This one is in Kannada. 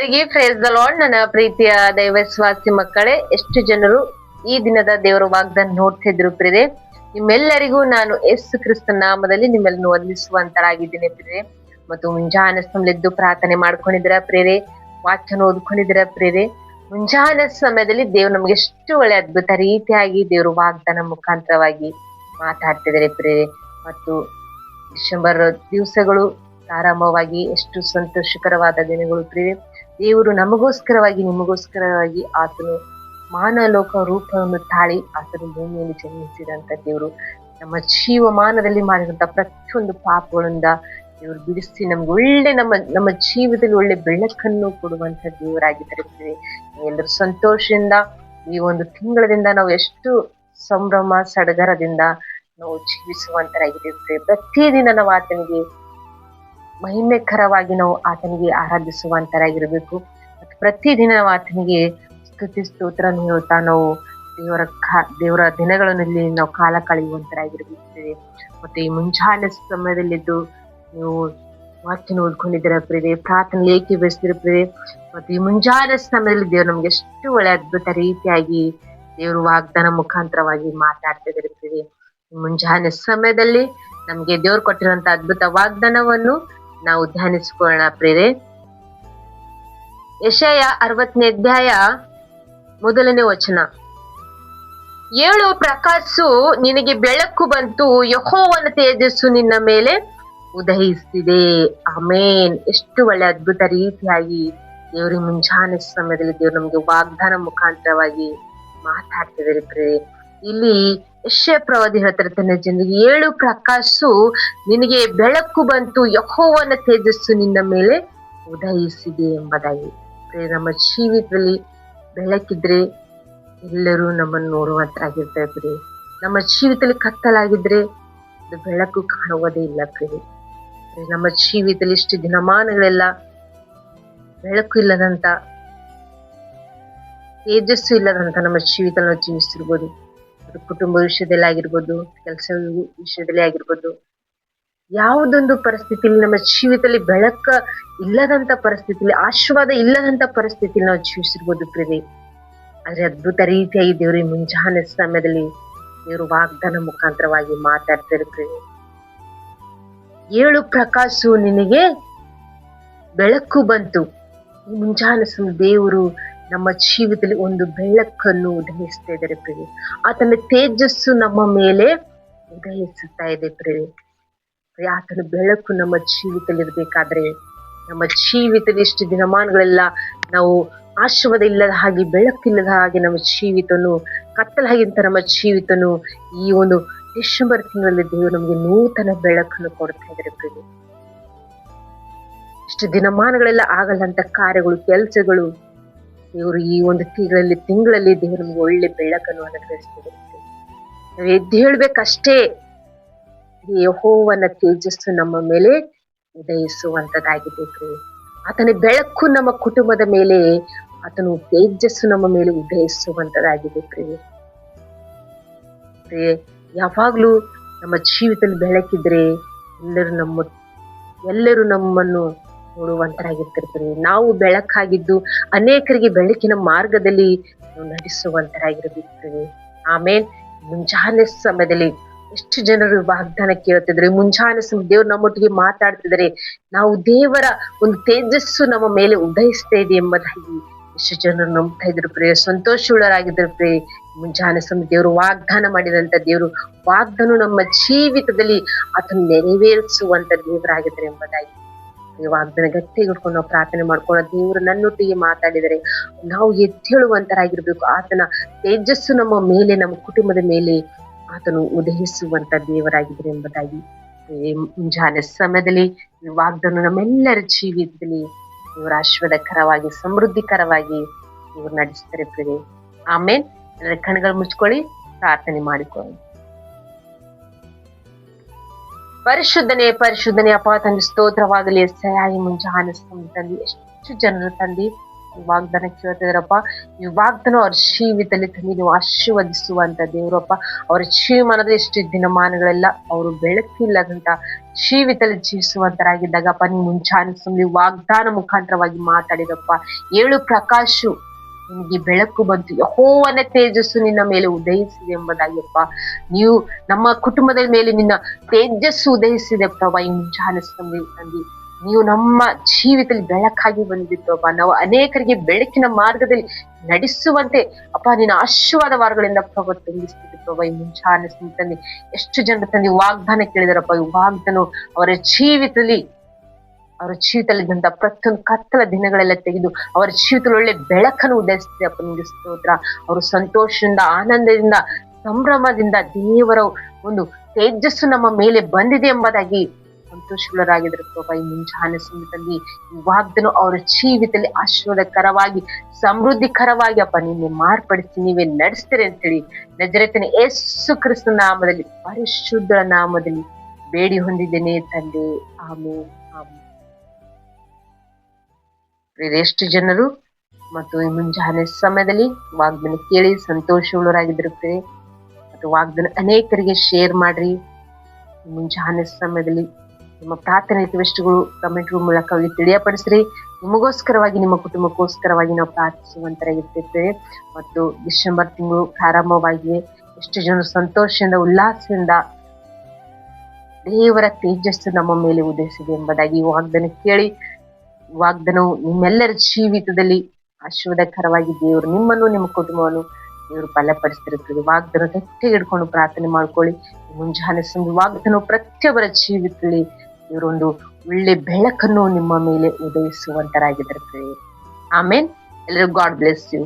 ನಿಮ್ಮೆಲ್ಲರಿಗೆ ಪ್ರೇಸ್ ದ ಲಾರ್ಡ್. ನನ್ನ ಪ್ರೀತಿಯ ದೈವಸ್ವಾಸಿ ಮಕ್ಕಳೇ, ಎಷ್ಟು ಜನರು ಈ ದಿನದ ದೇವರ ವಾಗ್ದಾನ ನೋಡ್ತಿದ್ರು ಪ್ರಿಯರೇ. ನಿಮ್ಮೆಲ್ಲರಿಗೂ ನಾನು ಯೇಸು ಕ್ರಿಸ್ತನ ನಾಮದಲ್ಲಿ ನಿಮ್ಮೆಲ್ಲರನ್ನು ವಂದಿಸುವಂತರಾಗಿದ್ದೀನಿ ಪ್ರಿಯರೇ. ಮತ್ತು ಮುಂಜಾನೆ ಸಮಯದ್ದು ಪ್ರಾರ್ಥನೆ ಮಾಡ್ಕೊಂಡಿದ್ದೀರಾ ಪ್ರಿಯರೇ, ವಾಕ್ಯನ ಓದ್ಕೊಂಡಿದ್ದೀರಾ ಪ್ರಿಯರೇ. ಮುಂಜಾನೆ ಸಮಯದಲ್ಲಿ ದೇವ್ರು ನಮ್ಗೆ ಎಷ್ಟು ಒಳ್ಳೆ ಅದ್ಭುತ ರೀತಿಯಾಗಿ ದೇವರು ವಾಗ್ದಾನ ಮುಖಾಂತರವಾಗಿ ಮಾತಾಡ್ತಿದ್ದಾರೆ ಪ್ರಿಯರೇ. ಮತ್ತು ಡಿಸೆಂಬರ್ ದಿವಸಗಳು ಆರಾಮವಾಗಿ ಎಷ್ಟು ಸಂತೋಷಕರವಾದ ದಿನಗಳು ಪ್ರಿಯರೇ. ದೇವರು ನಮಗೋಸ್ಕರವಾಗಿ ನಿಮಗೋಸ್ಕರವಾಗಿ ಆತನು ಮಾನಲೋಕ ರೂಪವನ್ನು ತಾಳಿ ಆತನು ಭೂಮಿಯಲ್ಲಿ ಜನ್ಮಿಸಿದಂತ ದೇವರು ನಮ್ಮ ಜೀವಮಾನದಲ್ಲಿ ಮಾಡಿದಂತ ಪ್ರತಿಯೊಂದು ಪಾಪಗಳಿಂದ ದೇವರು ಬಿಡಿಸಿ ನಮ್ಗೆ ಒಳ್ಳೆ ನಮ್ಮ ಜೀವದಲ್ಲಿ ಒಳ್ಳೆ ಬೆಳಕನ್ನು ಕೊಡುವಂತ ದೇವರಾಗಿದ್ದಾರೆ ಪ್ರಿಯರೇ. ಎಲ್ಲರೂ ಸಂತೋಷದಿಂದ ಈ ಒಂದು ತಿಂಗಳದಿಂದ ನಾವು ಎಷ್ಟು ಸಂಭ್ರಮ ಸಡಗರದಿಂದ ನಾವು ಜೀವಿಸುವಂತರಾಗಿದ್ದೇವೆ. ಪ್ರತಿದಿನ ನಾವು ಆತನಿಗೆ ಮಹಿಮೆಕರವಾಗಿ ನಾವು ಆತನಿಗೆ ಆರಾಧಿಸುವಂತರಾಗಿರ್ಬೇಕು. ಮತ್ತು ಪ್ರತಿದಿನ ನಾವು ಆತನಿಗೆ ಸ್ತುತಿ ಸ್ತೋತ್ರ ಹೇಳ್ತಾ ನಾವು ದೇವರ ದಿನಗಳಲ್ಲಿ ನಾವು ಕಾಲ ಕಳೆಯುವಂತರಾಗಿರ್ಬೇಕು. ಮತ್ತೆ ಈ ಮುಂಜಾನೆ ಸಮಯದಲ್ಲಿದ್ದು ನೀವು ವಾಕ್ಯನ ಓದ್ಕೊಂಡಿದ್ದೀರ ಪ್ರಿಯರೇ, ಪ್ರಾರ್ಥನೆ ಏಕೆ ಬೆಳೆಸಿದಿರ ಪ್ರಿಯರೇ. ಮತ್ತೆ ಈ ಮುಂಜಾನೆ ಸಮಯದಲ್ಲಿ ದೇವ್ರು ನಮ್ಗೆ ಎಷ್ಟು ಒಳ್ಳೆ ಅದ್ಭುತ ರೀತಿಯಾಗಿ ದೇವರು ವಾಗ್ದಾನ ಮುಖಾಂತರವಾಗಿ ಮಾತಾಡ್ತಿದ್ದಾರೆ ಪ್ರಿಯರೇ. ಮುಂಜಾನೆ ಸಮಯದಲ್ಲಿ ನಮ್ಗೆ ದೇವ್ರು ಕೊಟ್ಟಿರುವಂತ ಅದ್ಭುತ ವಾಗ್ದಾನವನ್ನು ನಾವು ಧ್ಯಾನಿಸಿಕೊಳ್ಳೋಣ ಪ್ರಿಯರೇ. ಯೆಶಾಯ 60ನೇ ಅಧ್ಯಾಯ 1ನೇ ವಚನ. ಏಳು ಪ್ರಕಾಶು ನಿನಗೆ ಬೆಳಕು ಬಂತು, ಯೆಹೋವನ ತೇಜಸ್ಸು ನಿನ್ನ ಮೇಲೆ ಉದಯಿಸಿದೆ. ಆಮೇನ್. ಎಷ್ಟು ಒಳ್ಳೆ ಅದ್ಭುತ ರೀತಿಯಾಗಿ ದೇವ್ರ ಮುಂಜಾನೆ ಸಮಯದಲ್ಲಿ ದೇವ್ರು ನಮ್ಗೆ ವಾಗ್ದಾನ ಮುಖಾಂತರವಾಗಿ ಮಾತಾಡ್ತಿದ್ದಾರೆ ಪ್ರಿಯರೇ. ಇಲ್ಲಿ ಯೆಶಾಯ ಪ್ರವಾದಿ ಹೇಳ್ತಾರೆ ತನ್ನ ಜನರಿಗೆ, ಏಳು ಪ್ರಕಾಶು ನಿನಗೆ ಬೆಳಕು ಬಂತು, ಯೆಹೋವನ ತೇಜಸ್ಸು ನಿನ್ನ ಮೇಲೆ ಉದಯಿಸಿದೆ ಎಂಬುದಾಗಿ. ನಮ್ಮ ಜೀವಿತದಲ್ಲಿ ಬೆಳಕಿದ್ರೆ ಎಲ್ಲರೂ ನಮ್ಮನ್ನು ನೋಡುವಂತಾಗಿರ್ತಾರೆ ಪ್ರಿಯರೇ. ನಮ್ಮ ಜೀವಿತದಲ್ಲಿ ಕತ್ತಲಾಗಿದ್ರೆ ಅದು ಬೆಳಕು ಕಾಣುವುದೇ ಇಲ್ಲ ಪ್ರಿಯರೇ. ನಮ್ಮ ಜೀವಿತದಲ್ಲಿ ಇಷ್ಟು ದಿನಮಾನಗಳೆಲ್ಲ ಬೆಳಕು ಇಲ್ಲದಂತ, ತೇಜಸ್ಸು ಇಲ್ಲದಂತ ನಮ್ಮ ಜೀವಿತ ನಾವು ಜೀವಿಸಿರ್ಬೋದು. ಅದು ಕುಟುಂಬ ವಿಷಯದಲ್ಲಿ ಆಗಿರ್ಬೋದು, ಕೆಲಸ ವಿಷಯದಲ್ಲಿ ಆಗಿರ್ಬೋದು, ಯಾವುದೊಂದು ಪರಿಸ್ಥಿತಿಯಲ್ಲಿ ನಮ್ಮ ಜೀವಿತದಲ್ಲಿ ಬೆಳಕ ಇಲ್ಲದಂತ ಪರಿಸ್ಥಿತಿಯಲ್ಲಿ, ಆಶೀರ್ವಾದ ಇಲ್ಲದಂತ ಪರಿಸ್ಥಿತಿಯಲ್ಲಿ ನಾವು ಜೀವಿಸಿರ್ಬೋದು ಪ್ರಿಯರೇ. ಆದ್ರೆ ಅದ್ಭುತ ರೀತಿಯಾಗಿ ದೇವ್ರ ಮುಂಜಾನೆ ಸಮಯದಲ್ಲಿ ದೇವರು ವಾಗ್ದಾನ ಮುಖಾಂತರವಾಗಿ ಮಾತಾಡ್ತಾರೆ ಪ್ರಿಯರೇ. ಏಳು ಪ್ರಕಾಶು ನಿನಗೆ ಬೆಳಕು ಬಂತು. ಈ ಮುಂಜಾನೆ ದೇವರು ನಮ್ಮ ಜೀವಿತದಲ್ಲಿ ಒಂದು ಬೆಳಕನ್ನು ಉದಯಿಸ್ತಾ ಇದ್ದಾರೆ ಪ್ರಿಯರೇ. ಆತನ ತೇಜಸ್ಸು ನಮ್ಮ ಮೇಲೆ ಉದಯಿಸುತ್ತಾ ಇದೆ ಪ್ರಿಯರೇ. ಆತನ ಬೆಳಕು ನಮ್ಮ ಜೀವಿತದಲ್ಲಿ ಇರ್ಬೇಕಾದ್ರೆ, ನಮ್ಮ ಜೀವಿತದಲ್ಲಿ ಇಷ್ಟು ದಿನಮಾನಗಳೆಲ್ಲ ನಾವು ಆಶೀರ್ವಾದ ಇಲ್ಲದ ಹಾಗೆ, ಬೆಳಕಿಲ್ಲದ ಹಾಗೆ ನಮ್ಮ ಜೀವಿತನು ಕತ್ತಲ ಹಾಗಿಂತ ನಮ್ಮ ಜೀವಿತನು ಈ ಒಂದು ಡಿಸೆಂಬರ್ ತಿಂಗಳಲ್ಲಿ ದೇವರು ನಮಗೆ ನೂತನ ಬೆಳಕನ್ನು ಕೊಡ್ತಾ ಇದ್ದಾರೆ ಪ್ರಿಯರೇ. ಇಷ್ಟು ದಿನಮಾನಗಳೆಲ್ಲ ಆಗಲ್ಲಂತ ಕಾರ್ಯಗಳು, ಕೆಲಸಗಳು ದೇವರು ಈ ಒಂದು ತಿಂಗಳಲ್ಲಿ ದೇವರು ನಮ್ಗೆ ಒಳ್ಳೆ ಬೆಳಕನ್ನು ಅನುಗ್ರಹಿಸ್ತಿದ್ದಾರೆ. ನಾವು ಎದ್ದು ಹೇಳ್ಬೇಕಷ್ಟೇ, ಯೆಹೋವನ ತೇಜಸ್ಸು ನಮ್ಮ ಮೇಲೆ ಉದಯಿಸುವಂತದ್ದಾಗಿದೆ ಪ್ರಿಯರೇ. ಆತನ ಬೆಳಕು ನಮ್ಮ ಕುಟುಂಬದ ಮೇಲೆ, ಆತನು ತೇಜಸ್ಸು ನಮ್ಮ ಮೇಲೆ ಉದಯಿಸುವಂತದ್ದಾಗಿದೆ ಪ್ರಿಯರೇ. ಯಾವಾಗ್ಲೂ ನಮ್ಮ ಜೀವಿತದಲ್ಲಿ ಬೆಳಕಿದ್ರೆ ಎಲ್ಲರೂ ನಮ್ಮನ್ನು ನೋಡುವಂತರಾಗಿರ್ತಾರೆ. ನಾವು ಬೆಳಕಾಗಿದ್ದು ಅನೇಕರಿಗೆ ಬೆಳಕಿನ ಮಾರ್ಗದಲ್ಲಿ ನಡೆಸುವಂತರಾಗಿರ್ಬೇಕು. ಆಮೇಲೆ ಮುಂಜಾನೆ ಸಮಯದಲ್ಲಿ ಎಷ್ಟು ಜನರು ವಾಗ್ದಾನ ಕೇಳ್ತಿದ್ರೆ, ಮುಂಜಾನೆ ಸಮಯ ದೇವ್ರು ನಮ್ಮೊಟ್ಟಿಗೆ ಮಾತಾಡ್ತಿದ್ದಾರೆ. ನಾವು ದೇವರ ಒಂದು ತೇಜಸ್ಸು ನಮ್ಮ ಮೇಲೆ ಉದಯಿಸ್ತಾ ಇದೆ ಎಂಬುದಾಗಿ ಎಷ್ಟು ಜನರು ನಂಬ್ತಾ ಇದ್ರು ಪ್ರಿಯ, ಸಂತೋಷವುಳ್ಳರಾಗಿದ್ರು ಪ್ರಿಯ. ಮುಂಜಾನೆ ಸಮಯ ದೇವರು ವಾಗ್ದಾನ ಮಾಡಿದಂತ ದೇವರು ವಾಗ್ದಾನ ನಮ್ಮ ಜೀವಿತದಲ್ಲಿ ಅದನ್ನು ನೆರವೇರಿಸುವಂತ ದೇವರಾಗಿದ್ದಾರೆ ಎಂಬುದಾಗಿ ವಾಗ್ದಾನ ಗಟ್ಟಿ ಹಿಡ್ಕೊಂಡು ನಾವು ಪ್ರಾರ್ಥನೆ ಮಾಡ್ಕೊಂಡು, ದೇವರು ನನ್ನೊಟ್ಟಿಗೆ ಮಾತಾಡಿದರೆ ನಾವು ಎದ್ದೇಳುವಂತರಾಗಿರ್ಬೇಕು. ಆತನ ತೇಜಸ್ಸು ನಮ್ಮ ಮೇಲೆ, ನಮ್ಮ ಕುಟುಂಬದ ಮೇಲೆ ಆತನು ಉದಯಿಸುವಂತ ದೇವರಾಗಿದ್ದಾರೆ ಎಂಬುದಾಗಿ ಮುಂಜಾನೆ ಸಮಯದಲ್ಲಿ ಈ ವಾಗ್ದಾನ ನಮ್ಮೆಲ್ಲರ ಜೀವಿತದಲ್ಲಿ ಇವರು ಆಶೀರ್ವಾದಕರವಾಗಿ, ಸಮೃದ್ಧಿಕರವಾಗಿ ಇವರು ನಡೆಸ್ತಾರೆ ಪ್ರಿಯರೇ. ಆಮೇಲೆ ಎಲ್ಲರ ಕಣ್ಗಳು ಮುಚ್ಕೊಳ್ಳಿ, ಪ್ರಾರ್ಥನೆ ಮಾಡಿಕೊಳ್ಳಿ. ಪರಿಶುದ್ಧನೇ ಅಪ್ಪ ತಂದೆ, ಸ್ತೋತ್ರವಾಗಲಿ. ಸಯಾಗಿ ಮುಂಜಾನೆ ಸಮಯದಲ್ಲಿ ಎಷ್ಟು ಜನರು ತಂದಿ ಈ ವಾಗ್ದಾನ ಕೇಳ್ತಿದಾರಪ್ಪ. ಈ ವಾಗ್ದಾನ ಅವ್ರ ಜೀವಿತದಲ್ಲಿ ತಂದು ನೀವು ಆಶೀರ್ವದಿಸುವಂತ ದೇವರಪ್ಪ. ಅವರ ಜೀವಮಾನದ ಎಷ್ಟು ದಿನಮಾನಗಳೆಲ್ಲ ಅವರು ಬೆಳಕಿಲ್ಲದಂತ ಜೀವಿತದಲ್ಲಿ ಜೀವಿಸುವಂತರಾಗಿದ್ದಾಗಪ್ಪ, ನೀವು ಮುಂಚಾನೆ ಸಮಯ ವಾಗ್ದಾನ ಮುಖಾಂತರವಾಗಿ ಮಾತಾಡಿದಪ್ಪ. ಏಳು ಪ್ರಕಾಶು ನಿನಗೆ ಬೆಳಕು ಬಂತು, ಯೆಹೋವನ ತೇಜಸ್ಸು ನಿನ್ನ ಮೇಲೆ ಉದಯಿಸಿದೆ ಎಂಬುದಾಗಿಯಪ್ಪ. ನೀವು ನಮ್ಮ ಕುಟುಂಬದ ಮೇಲೆ ನಿನ್ನ ತೇಜಸ್ಸು ಉದಯಿಸಿದೆ ಪ್ರಭಾ. ಈ ಮುಂಚಾನೆ ಸಮಯದಲ್ಲಿ ನೀವು ನಮ್ಮ ಜೀವಿತದಲ್ಲಿ ಬೆಳಕಾಗಿ ಬಂದಿದ್ದು ಅಪ್ಪ. ನಾವು ಅನೇಕರಿಗೆ ಬೆಳಕಿನ ಮಾರ್ಗದಲ್ಲಿ ನಡೆಸುವಂತೆ ಅಪ್ಪ ನಿನ್ನ ಆಶೀರ್ವಾದ ವಾರಗಳಿಂದ ಪ್ರಭು ತುಂಬಿಸ್ತಿದ್ದೆ ಪ್ರಭಾ. ಈ ಮುಂಚಾನೆ ಸಮಯದಲ್ಲಿ ಎಷ್ಟು ಜನರು ತಂದೆ ವಾಗ್ದಾನ ಕೇಳಿದಾರಪ್ಪ. ಈ ವಾಗ್ದಾನ ಅವರ ಜೀವಿತದಲ್ಲಿದ್ದಂತ ಪ್ರತಿಯೊಂದು ಕತ್ತಲ ದಿನಗಳೆಲ್ಲ ತೆಗೆದು ಅವರ ಜೀವಿತದಲ್ಲಿ ಒಳ್ಳೆ ಬೆಳಕನ್ನು ಉದಯಿಸ್ತಿದೆ ಅಪ್ಪ. ನಿಮ್ಗೆ ಸ್ತೋತ್ರ. ಅವರು ಸಂತೋಷದಿಂದ, ಆನಂದದಿಂದ, ಸಂಭ್ರಮದಿಂದ ದೇವರ ಒಂದು ತೇಜಸ್ಸು ನಮ್ಮ ಮೇಲೆ ಬಂದಿದೆ ಎಂಬುದಾಗಿ ಸಂತೋಷಗಳಾಗಿದ್ರು ಪ್ರಭಾ. ಈ ಮುಂಚಾನೆ ಸಮಯದಲ್ಲಿ ಈ ವಾಗ್ದಾನ ಅವರ ಜೀವಿತದಲ್ಲಿ ಆಶೀರ್ವಾದಕರವಾಗಿ, ಸಮೃದ್ಧಿಕರವಾಗಿ ಅಪ್ಪ ನಿನ್ನೆ ಮಾರ್ಪಡಿಸಿ ನೀವೇ ನಡೆಸ್ತೀರಿ ಅಂತೇಳಿ ನಜರೇತಿನ ಯೇಸು ಕ್ರಿಸ್ತನ ನಾಮದಲ್ಲಿ, ಪರಿಶುದ್ಧ ನಾಮದಲ್ಲಿ ಬೇಡಿ ಹೊಂದಿದ್ದೇನೆ ತಂದೆ. ಆಮೆನ್. ಎಷ್ಟು ಜನರು ಮತ್ತು ಈ ಮುಂಜಾನೆ ಸಮಯದಲ್ಲಿ ವಾಗ್ದಾನ ಕೇಳಿ ಸಂತೋಷವುಳ್ಳವರಾಗಿದ್ದಿರುತ್ತಾರೆ ಮತ್ತು ವಾಗ್ದಾನ ಅನೇಕರಿಗೆ ಶೇರ್ ಮಾಡ್ರಿ. ಮುಂಜಾನೆ ಸಮಯದಲ್ಲಿ ನಿಮ್ಮ ಪ್ರಾರ್ಥನೆ ರಿಕ್ವೆಸ್ಟ್ಗಳು ಕಮೆಂಟ್ಗಳ ಮೂಲಕ ತಿಳಿಯಪಡಿಸ್ರಿ. ನಿಮಗೋಸ್ಕರವಾಗಿ, ನಿಮ್ಮ ಕುಟುಂಬಕ್ಕೋಸ್ಕರವಾಗಿ ನಾವು ಪ್ರಾರ್ಥಿಸುವಂತರಾಗಿರ್ತೇವೆ. ಮತ್ತು ಡಿಸೆಂಬರ್ ತಿಂಗಳು ಪ್ರಾರಂಭವಾಗಿಯೇ ಎಷ್ಟು ಜನರು ಸಂತೋಷದಿಂದ, ಉಲ್ಲಾಸದಿಂದ ದೇವರ ತೇಜಸ್ಸು ನಮ್ಮ ಮೇಲೆ ಉದಯಿಸಿದೆ ಎಂಬುದಾಗಿ ವಾಗ್ದಾನ ಕೇಳಿ, ವಾಗ್ದಾನವು ನಿಮ್ಮೆಲ್ಲರ ಜೀವಿತದಲ್ಲಿ ಆಶೀರ್ವಾದಕರವಾಗಿ ದೇವರು ನಿಮ್ಮನ್ನು, ನಿಮ್ಮ ಕುಟುಂಬವನ್ನು ದೇವರು ಬಲಪಡಿಸ್ತಿರುತ್ತದೆ. ವಾಗ್ದಾನ ಗಟ್ಟಿಗೆ ಹಿಡ್ಕೊಂಡು ಪ್ರಾರ್ಥನೆ ಮಾಡ್ಕೊಳ್ಳಿ. ಮುಂಜಾನೆ ಸಂಜೆ ವಾಗ್ದಾನ ಪ್ರತಿಯೊಬ್ಬರ ಜೀವಿತದಲ್ಲಿ ಇವರೊಂದು ಒಳ್ಳೆ ಬೆಳಕನ್ನು ನಿಮ್ಮ ಮೇಲೆ ಉದಯಿಸುವಂತರಾಗಿರುತ್ತದೆ. ಆಮೇನ್. ಎಲ್ಲರಿಗೂ ಗಾಡ್ ಬ್ಲೆಸ್ ಯು.